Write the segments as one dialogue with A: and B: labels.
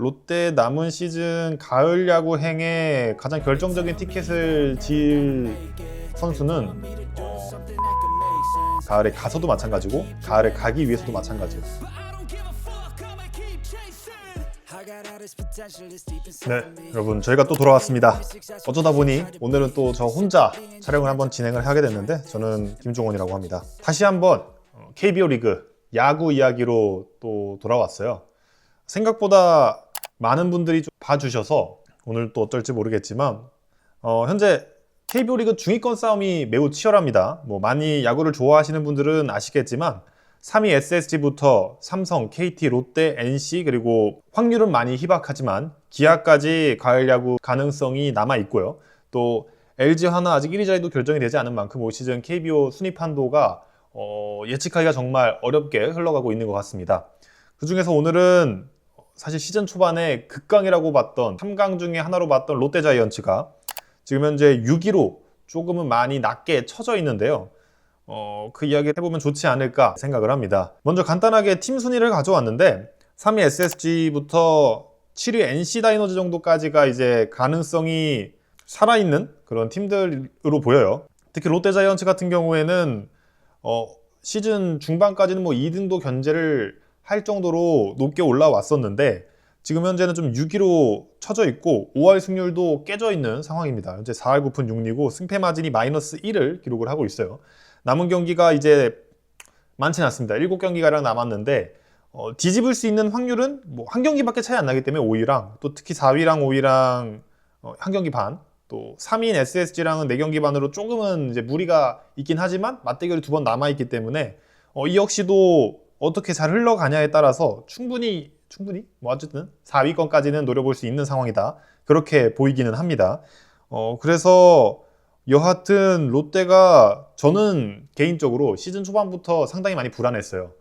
A: 롯데 남은 시즌 가을 야구 행에 가장 결정적인 티켓을 지을 선수는 가을에 가서도 마찬가지고 가을에 가기 위해서도 마찬가지예요. 네, 여러분 저희가 또 돌아왔습니다. 어쩌다 보니 오늘은 또 저 혼자 촬영을 한번 진행을 하게 됐는데, 저는 김종원이라고 합니다. 다시 한번 KBO 리그 야구 이야기로 또 돌아왔어요. 생각보다 많은 분들이 좀 봐주셔서 오늘 또 어쩔지 모르겠지만 현재 KBO 리그 중위권 싸움이 매우 치열합니다. 많이 야구를 좋아하시는 분들은 아시겠지만 3위 SSG부터 삼성, KT, 롯데, NC, 그리고 확률은 많이 희박하지만 기아까지 가을 야구 가능성이 남아 있고요. 또 LG, 하나 아직 1위 자리도 결정이 되지 않은 만큼 올 시즌 KBO 순위 판도가 예측하기가 정말 어렵게 흘러가고 있는 것 같습니다. 그 중에서 오늘은 사실 시즌 초반에 극강이라고 봤던 3강 중에 하나로 봤던 롯데 자이언츠가 지금 현재 6위로 조금은 많이 낮게 처져 있는데요. 그 이야기 해보면 좋지 않을까 생각을 합니다. 먼저 간단하게 팀 순위를 가져왔는데 3위 SSG부터 7위 NC 다이노즈 정도까지가 이제 가능성이 살아있는 그런 팀들로 보여요. 특히 롯데 자이언츠 같은 경우에는 시즌 중반까지는 2등도 견제를 할 정도로 높게 올라왔었는데 지금 현재는 좀 6위로 처져 있고 5할 승률도 깨져 있는 상황입니다. 현재 4할 9푼 6리고 승패 마진이 마이너스 1을 기록을 하고 있어요. 남은 경기가 이제 많지는 않습니다. 7경기가량 남았는데 뒤집을 수 있는 확률은 한 경기밖에 차이 안 나기 때문에 5위랑 또 특히 4위랑 5위랑 한 경기 반, 또 3위인 SSG랑은 4경기 반으로 조금은 이제 무리가 있긴 하지만 맞대결이 2번 남아있기 때문에 이 역시도 어떻게 잘 흘러가냐에 따라서 충분히 어쨌든 4위권까지는 노려볼 수 있는 상황이다, 그렇게 보이기는 합니다. 그래서 여하튼 롯데가 저는 개인적으로 시즌 초반부터 상당히 많이 불안했어요.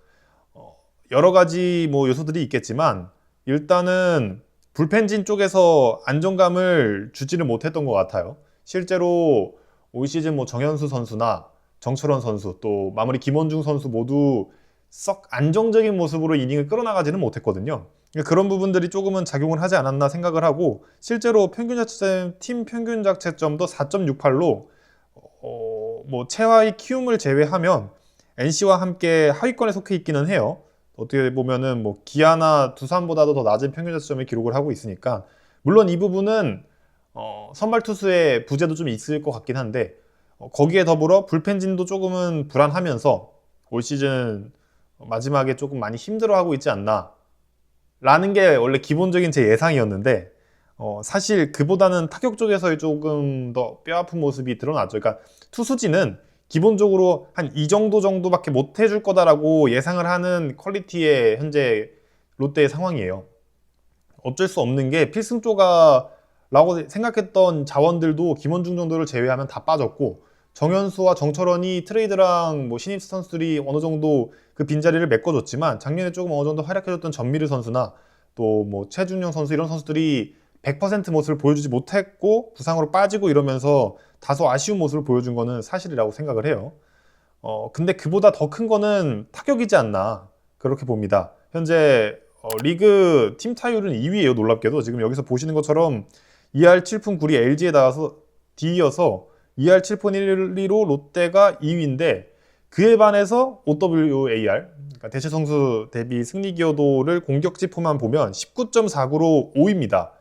A: 여러 가지 요소들이 있겠지만 일단은 불펜진 쪽에서 안정감을 주지는 못했던 것 같아요. 실제로 올 시즌 정현수 선수나 정철원 선수, 또 마무리 김원중 선수 모두 썩 안정적인 모습으로 이닝을 끌어나가지는 못했거든요. 그런 부분들이 조금은 작용을 하지 않았나 생각을 하고, 실제로 팀 평균 자책점도 4.68로 최하위 키움을 제외하면 NC와 함께 하위권에 속해 있기는 해요. 어떻게 보면은 기아나 두산보다도 더 낮은 평균 자책점을 기록을 하고 있으니까, 물론 이 부분은 선발 투수의 부재도 좀 있을 것 같긴 한데 거기에 더불어 불펜진도 조금은 불안하면서 올 시즌 마지막에 조금 많이 힘들어하고 있지 않나 라는 게 원래 기본적인 제 예상이었는데 사실 그보다는 타격 쪽에서의 조금 더 뼈아픈 모습이 드러났죠. 그러니까 투수진은 기본적으로 한 이 정도밖에 못 해줄 거다라고 예상을 하는 퀄리티의 현재 롯데의 상황이에요. 어쩔 수 없는 게 필승조가라고 생각했던 자원들도 김원중 정도를 제외하면 다 빠졌고, 정현수와 정철원이 트레이드랑 신입 선수들이 어느 정도 그 빈자리를 메꿔줬지만 작년에 조금 어느 정도 활약해줬던 전미르 선수나 또 최준용 선수, 이런 선수들이 100% 모습을 보여주지 못했고 부상으로 빠지고 이러면서 다소 아쉬운 모습을 보여준 거는 사실이라고 생각을 해요. 근데 그보다 더 큰 거는 타격이지 않나, 그렇게 봅니다. 현재 리그 팀 타율은 2위예요. 놀랍게도 지금 여기서 보시는 것처럼 2할 7푼 9리 LG에 뒤이어서 2할 7푼 1리로 롯데가 2위인데 그에 반해서 OWAR, 그러니까 대체 성수 대비 승리 기여도를 공격지표만 보면 19.49로 5위입니다.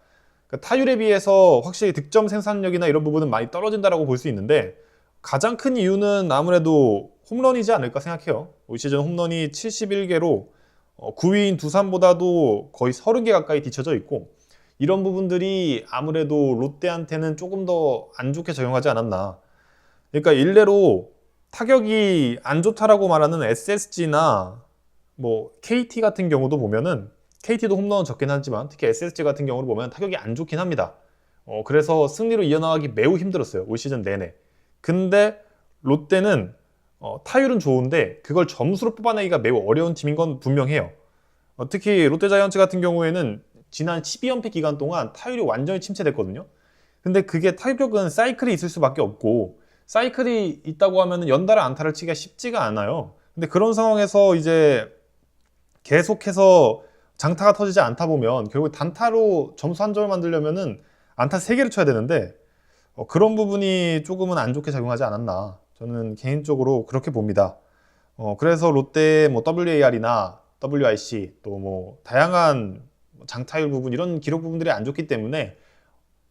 A: 그러니까 타율에 비해서 확실히 득점 생산력이나 이런 부분은 많이 떨어진다라고 볼 수 있는데, 가장 큰 이유는 아무래도 홈런이지 않을까 생각해요. 올 시즌 홈런이 71개로 9위인 두산보다도 거의 30개 가까이 뒤쳐져 있고, 이런 부분들이 아무래도 롯데한테는 조금 더 안 좋게 작용하지 않았나. 그러니까 일례로 타격이 안 좋다라고 말하는 SSG나 KT 같은 경우도 보면은, KT도 홈런은 적긴 하지만 특히 SSG 같은 경우를 보면 타격이 안 좋긴 합니다. 그래서 승리로 이어나가기 매우 힘들었어요, 올 시즌 내내. 근데 롯데는 타율은 좋은데 그걸 점수로 뽑아내기가 매우 어려운 팀인 건 분명해요. 특히 롯데 자이언츠 같은 경우에는 지난 12연패 기간 동안 타율이 완전히 침체됐거든요. 근데 그게 타격은 사이클이 있을 수밖에 없고, 사이클이 있다고 하면 연달아 안타를 치기가 쉽지가 않아요. 근데 그런 상황에서 이제 계속해서 장타가 터지지 않다 보면 결국 단타로 점수 한 점을 만들려면은 안타 3개를 쳐야 되는데 그런 부분이 조금은 안 좋게 작용하지 않았나, 저는 개인적으로 그렇게 봅니다. 그래서 롯데 뭐 WAR이나 WIC 또 뭐 다양한 장타율 부분 이런 기록 부분들이 안 좋기 때문에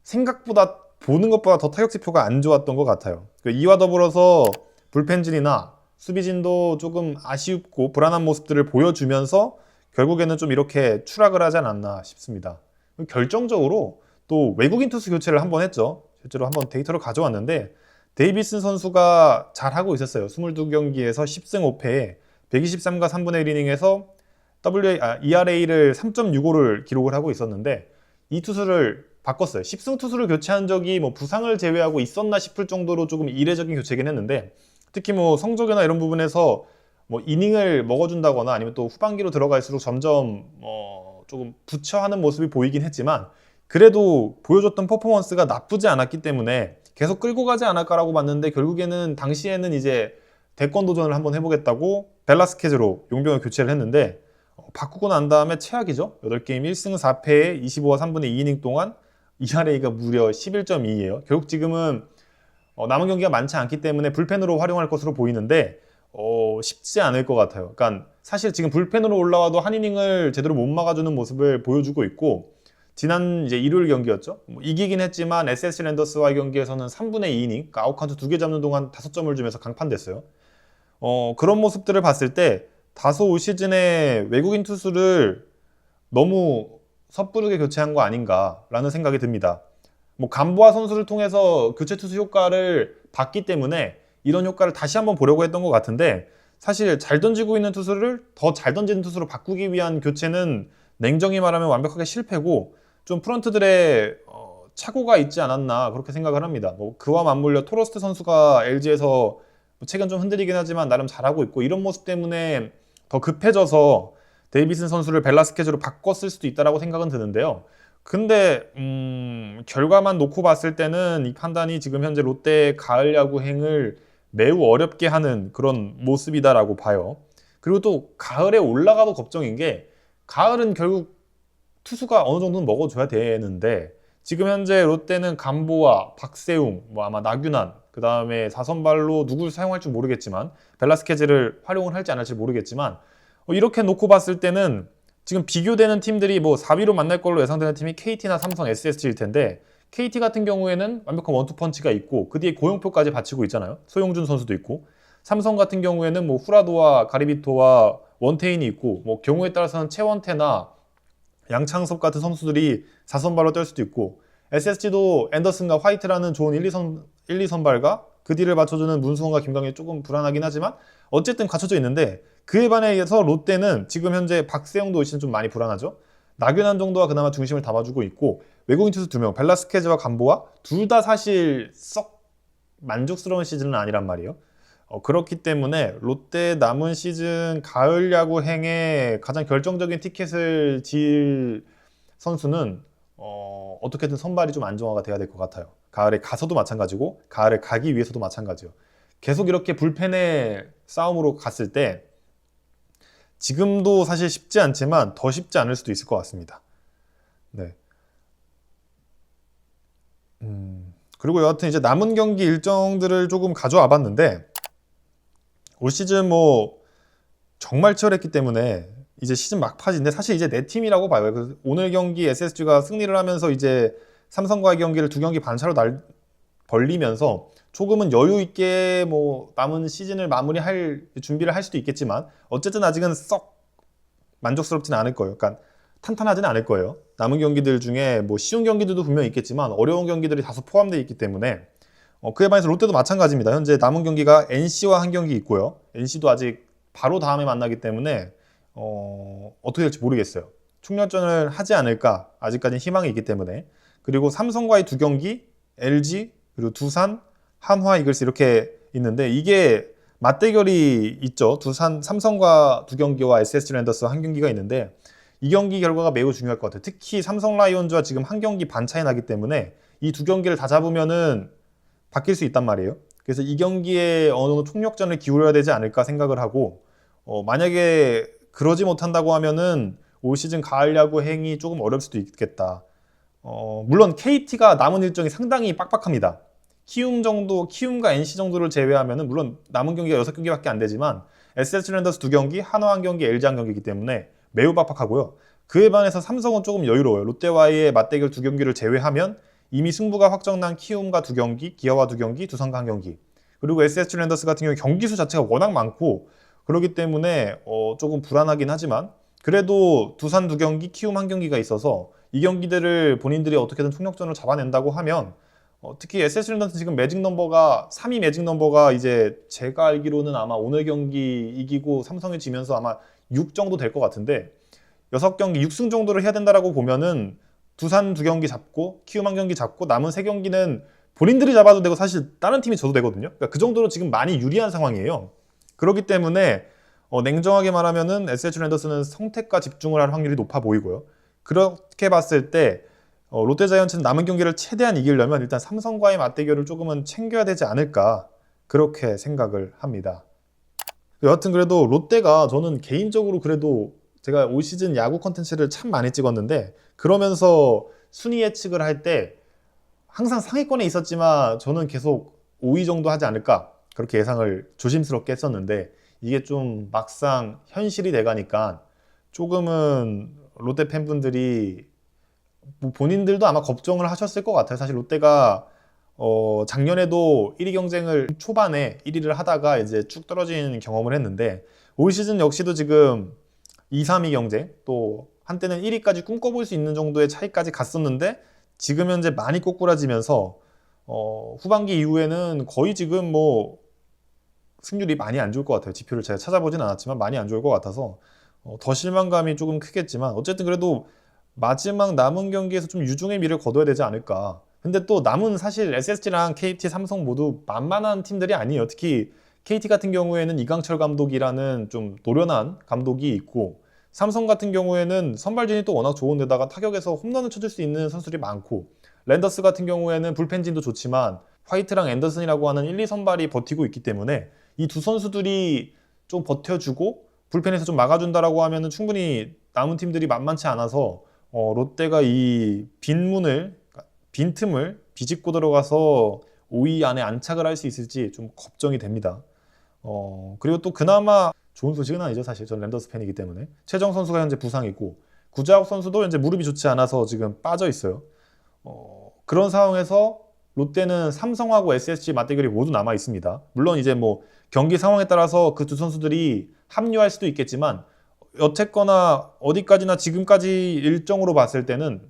A: 생각보다 보는 것보다 더 타격 지표가 안 좋았던 것 같아요. 이와 더불어서 불펜진이나 수비진도 조금 아쉽고 불안한 모습들을 보여주면서 결국에는 좀 이렇게 추락을 하지 않았나 싶습니다. 결정적으로 또 외국인 투수 교체를 한번 했죠. 실제로 한번 데이터를 가져왔는데 데이비슨 선수가 잘하고 있었어요. 22경기에서 10승 5패에 123과 3분의 1이닝에서 ERA를 3.65를 기록을 하고 있었는데 이 투수를 바꿨어요. 10승 투수를 교체한 적이 뭐 부상을 제외하고 있었나 싶을 정도로 조금 이례적인 교체긴 했는데, 특히 뭐 성적이나 이런 부분에서 뭐 이닝을 먹어준다거나 아니면 또 후반기로 들어갈수록 점점 조금 부처하는 모습이 보이긴 했지만 그래도 보여줬던 퍼포먼스가 나쁘지 않았기 때문에 계속 끌고 가지 않을까라고 봤는데, 결국에는 당시에는 이제 대권 도전을 한번 해보겠다고 벨라스케즈로 용병을 교체를 했는데 바꾸고 난 다음에 최악이죠. 8게임 1승 4패에 25와 3분의 2이닝 동안 ERA가 무려 11.2예요. 결국 지금은 남은 경기가 많지 않기 때문에 불펜으로 활용할 것으로 보이는데 쉽지 않을 것 같아요. 그러니까 사실 지금 불펜으로 올라와도 한 이닝을 제대로 못 막아주는 모습을 보여주고 있고, 지난 이제 일요일 경기였죠. 이기긴 했지만 SSG 랜더스와의 경기에서는 3분의 2이닝, 그러니까 아웃카운트 2개 잡는 동안 5점을 주면서 강판됐어요. 그런 모습들을 봤을 때 다소 올 시즌에 외국인 투수를 너무 섣부르게 교체한 거 아닌가라는 생각이 듭니다. 뭐 감보아 선수를 통해서 교체 투수 효과를 봤기 때문에 이런 효과를 다시 한번 보려고 했던 것 같은데, 사실 잘 던지고 있는 투수를 더 잘 던지는 투수로 바꾸기 위한 교체는 냉정히 말하면 완벽하게 실패고 좀 프런트들의 착오가 있지 않았나 그렇게 생각을 합니다. 뭐 그와 맞물려 토러스트 선수가 LG에서 최근 좀 흔들리긴 하지만 나름 잘하고 있고, 이런 모습 때문에 더 급해져서 데이비슨 선수를 벨라스케즈로 바꿨을 수도 있다라고 생각은 드는데요. 근데 결과만 놓고 봤을 때는 이 판단이 지금 현재 롯데의 가을 야구행을 매우 어렵게 하는 그런 모습이다라고 봐요. 그리고 또 가을에 올라가도 걱정인 게, 가을은 결국 투수가 어느 정도는 먹어줘야 되는데 지금 현재 롯데는 감보아, 박세웅, 뭐 아마 나균환, 그 다음에 4선발로 누구를 사용할지 모르겠지만 벨라스케즈를 활용을 할지 안 할지 모르겠지만 이렇게 놓고 봤을 때는 지금 비교되는 팀들이 뭐 4위로 만날 걸로 예상되는 팀이 KT나 삼성, SSG일 텐데, KT 같은 경우에는 완벽한 원투펀치가 있고 그 뒤에 고용표까지 바치고 있잖아요. 소용준 선수도 있고, 삼성 같은 경우에는 뭐 후라도와 가리비토와 원태인이 있고, 뭐 경우에 따라서는 최원태나 양창섭 같은 선수들이 4선발로 뛸 수도 있고, SSG도 앤더슨과 화이트라는 좋은 1, 2선발과 그 뒤를 받쳐주는 문승원과 김강현이 조금 불안하긴 하지만 어쨌든 갖춰져 있는데, 그에 반해서 롯데는 지금 현재 박세영도 올 시즌 좀 많이 불안하죠. 나균환 정도가 그나마 중심을 잡아주고 있고, 외국인 투수 2명 벨라스케즈와 감보아 둘 다 사실 썩 만족스러운 시즌은 아니란 말이에요. 그렇기 때문에 롯데 남은 시즌 가을 야구행에 가장 결정적인 티켓을 질 선수는 어떻게든 선발이 좀 안정화가 돼야 될 것 같아요. 가을에 가서도 마찬가지고 가을에 가기 위해서도 마찬가지요. 계속 이렇게 불펜의 싸움으로 갔을 때 지금도 사실 쉽지 않지만 더 쉽지 않을 수도 있을 것 같습니다. 네. 그리고 여하튼 이제 남은 경기 일정들을 조금 가져와 봤는데, 올 시즌 뭐 정말 치열했기 때문에 이제 시즌 막판인데 사실 이제 네 팀이라고 봐요. 오늘 경기 SSG가 승리를 하면서 이제 삼성과의 경기를 2경기 반차로 벌리면서 조금은 여유 있게 뭐 남은 시즌을 마무리할 준비를 할 수도 있겠지만 어쨌든 아직은 썩 만족스럽지는 않을 거예요. 그러니까 탄탄하지는 않을 거예요. 남은 경기들 중에 뭐 쉬운 경기들도 분명히 있겠지만 어려운 경기들이 다소 포함되어 있기 때문에 그에 반해서 롯데도 마찬가지입니다. 현재 남은 경기가 NC와 한 경기 있고요. NC도 아직 바로 다음에 만나기 때문에 어떻게 될지 모르겠어요. 총력전을 하지 않을까 아직까지는 희망이 있기 때문에. 그리고 삼성과의 2경기, LG, 그리고 두산, 한화 이글스 이렇게 있는데, 이게 맞대결이 있죠. 삼성과 2경기와 SSG 랜더스 한 경기가 있는데 이 경기 결과가 매우 중요할 것 같아요. 특히 삼성 라이온즈와 지금 한 경기 반 차이 나기 때문에 이 2경기를 다 잡으면은 바뀔 수 있단 말이에요. 그래서 이 경기에 어느 정도 총력전을 기울여야 되지 않을까 생각을 하고, 만약에 그러지 못한다고 하면은 올 시즌 가을 야구 행이 조금 어려울 수도 있겠다. 물론 KT가 남은 일정이 상당히 빡빡합니다. 키움과 NC 정도를 제외하면은 물론 남은 경기가 6경기밖에 안 되지만 SSG 랜더스 2경기, 한화 1경기, LG 1경기이기 때문에 매우 빡빡하고요. 그에 반해서 삼성은 조금 여유로워요. 롯데와의 맞대결 2경기를 제외하면 이미 승부가 확정난 키움과 2경기, 기아와 2경기, 두산과 1경기. 그리고 SSG 랜더스 같은 경우 경기 수 자체가 워낙 많고 그렇기 때문에 조금 불안하긴 하지만 그래도 두산 2경기, 키움 1경기가 있어서 이 경기들을 본인들이 어떻게든 총력전을 잡아낸다고 하면 특히 SSG 랜더스 지금 매직 넘버가 3위 매직 넘버가 이제 제가 알기로는 아마 오늘 경기 이기고 삼성에 지면서 아마 6 정도 될 것 같은데 6경기 6승 정도를 해야 된다라고 보면은 두산 2경기 잡고 키움 1경기 잡고 남은 3경기는 본인들이 잡아도 되고 사실 다른 팀이 져도 되거든요. 그러니까 그 정도로 지금 많이 유리한 상황이에요. 그렇기 때문에 냉정하게 말하면은 SSG 랜더스는 성택과 집중을 할 확률이 높아 보이고요. 그렇게 봤을 때 롯데자이언츠는 남은 경기를 최대한 이기려면 일단 삼성과의 맞대결을 조금은 챙겨야 되지 않을까 그렇게 생각을 합니다. 여하튼 그래도 롯데가 저는 개인적으로 그래도 제가 올 시즌 야구 컨텐츠를 참 많이 찍었는데 그러면서 순위 예측을 할 때 항상 상위권에 있었지만 저는 계속 5위 정도 하지 않을까 그렇게 예상을 조심스럽게 했었는데 이게 좀 막상 현실이 돼가니까 조금은 롯데 팬분들이 뭐 본인들도 아마 걱정을 하셨을 것 같아요. 사실 롯데가 작년에도 1위 경쟁을 초반에 1위를 하다가 이제 쭉 떨어지는 경험을 했는데 올 시즌 역시도 지금 2, 3위 경쟁 또 한때는 1위까지 꿈꿔볼 수 있는 정도의 차이까지 갔었는데 지금 현재 많이 꼬꾸라지면서 후반기 이후에는 거의 지금 뭐 승률이 많이 안 좋을 것 같아요. 지표를 제가 찾아보진 않았지만 많이 안 좋을 것 같아서 더 실망감이 조금 크겠지만 어쨌든 그래도 마지막 남은 경기에서 좀 유종의 미를 거둬야 되지 않을까. 근데 또 남은 사실 SSG랑 KT, 삼성 모두 만만한 팀들이 아니에요. 특히 KT 같은 경우에는 이강철 감독이라는 좀 노련한 감독이 있고 삼성 같은 경우에는 선발진이 또 워낙 좋은데다가 타격에서 홈런을 쳐줄 수 있는 선수들이 많고 랜더스 같은 경우에는 불펜진도 좋지만 화이트랑 앤더슨이라고 하는 1, 2선발이 버티고 있기 때문에 이 두 선수들이 좀 버텨주고 불펜에서 좀 막아준다라고 하면은 충분히 남은 팀들이 만만치 않아서 롯데가 이 빈틈을 비집고 들어가서 5위 안에 안착을 할 수 있을지 좀 걱정이 됩니다. 그리고 또 그나마 좋은 소식은 아니죠. 사실 전 랜더스 팬이기 때문에 최정 선수가 현재 부상이고 구자욱 선수도 현재 무릎이 좋지 않아서 지금 빠져 있어요. 그런 상황에서 롯데는 삼성하고 SSG 맞대결이 모두 남아 있습니다. 물론 이제 뭐 경기 상황에 따라서 그 두 선수들이 합류할 수도 있겠지만 어쨌거나 어디까지나 지금까지 일정으로 봤을 때는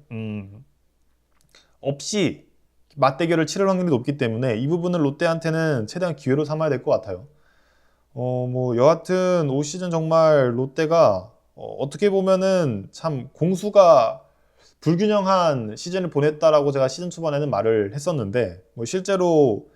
A: 없이 맞대결을 치를 확률이 높기 때문에 이 부분을 롯데한테는 최대한 기회로 삼아야 될 것 같아요. 뭐 여하튼 올 시즌 정말 롯데가 어떻게 보면은 참 공수가 불균형한 시즌을 보냈다라고 제가 시즌 초반에는 말을 했었는데 뭐 실제로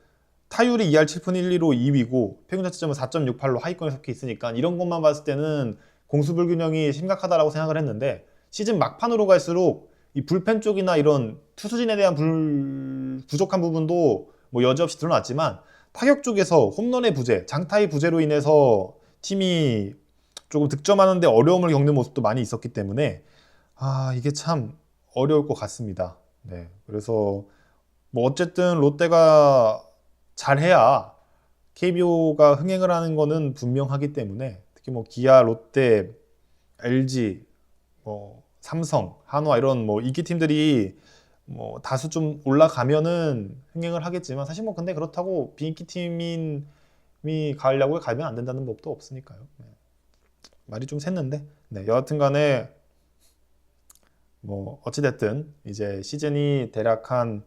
A: 타율이 2할 7푼 1리로 2위고 평균 자책점은 4.68로 하위권에 속해 있으니까 이런 것만 봤을 때는 공수 불균형이 심각하다라고 생각을 했는데 시즌 막판으로 갈수록 이 불펜 쪽이나 이런 투수진에 대한 부족한 부분도 뭐 여지없이 드러났지만 타격 쪽에서 홈런의 부재, 장타의 부재로 인해서 팀이 조금 득점하는데 어려움을 겪는 모습도 많이 있었기 때문에 이게 참 어려울 것 같습니다. 네, 그래서 뭐 어쨌든 롯데가 잘해야 KBO가 흥행을 하는 거는 분명하기 때문에 특히 뭐 기아, 롯데, LG, 뭐 삼성, 한화 이런 뭐 인기 팀들이 뭐 다수 좀 올라가면은 흥행을 하겠지만 사실 뭐 근데 그렇다고 비인기 팀이 가을 야구에 가면 안 된다는 법도 없으니까요. 네. 말이 좀 샜는데 네, 여하튼간에 뭐 어찌됐든 이제 시즌이 대략 한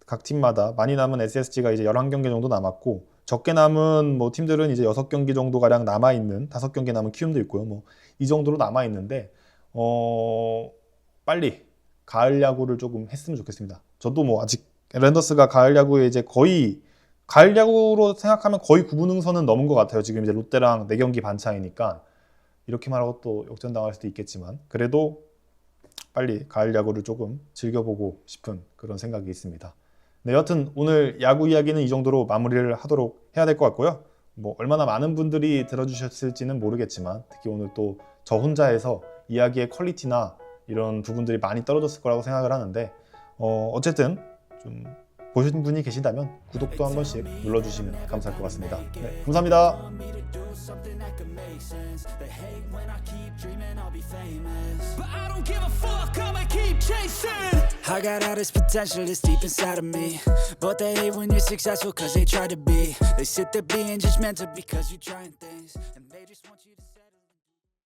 A: 각 팀마다 많이 남은 SSG가 이제 11경기 정도 남았고 적게 남은 뭐 팀들은 이제 6경기 정도 가량 남아있는 5경기 남은 키움도 있고요. 뭐 이 정도로 남아있는데 빨리 가을 야구를 조금 했으면 좋겠습니다. 저도 뭐 아직 랜더스가 가을 야구에 이제 거의 가을 야구로 생각하면 거의 구분응선은 넘은 것 같아요. 지금 이제 롯데랑 4경기 반 차이니까 이렇게 말하고 또 역전당할 수도 있겠지만 그래도 빨리 가을 야구를 조금 즐겨보고 싶은 그런 생각이 있습니다. 네, 여튼 오늘 야구 이야기는 이 정도로 마무리를 하도록 해야 될 것 같고요. 뭐 얼마나 많은 분들이 들어주셨을지는 모르겠지만 특히 오늘 또 저 혼자 해서 이야기의 퀄리티나 이런 부분들이 많이 떨어졌을 거라고 생각을 하는데 어쨌든 좀 보신 분이 계신다면 구독도 한 번씩 눌러주시면 감사할 것 같습니다. 네, 감사합니다.
B: I got all this potential that's deep inside of me, but they hate when you're successful cause they try to be. They sit there being judgmental because you're trying things, and they just want you to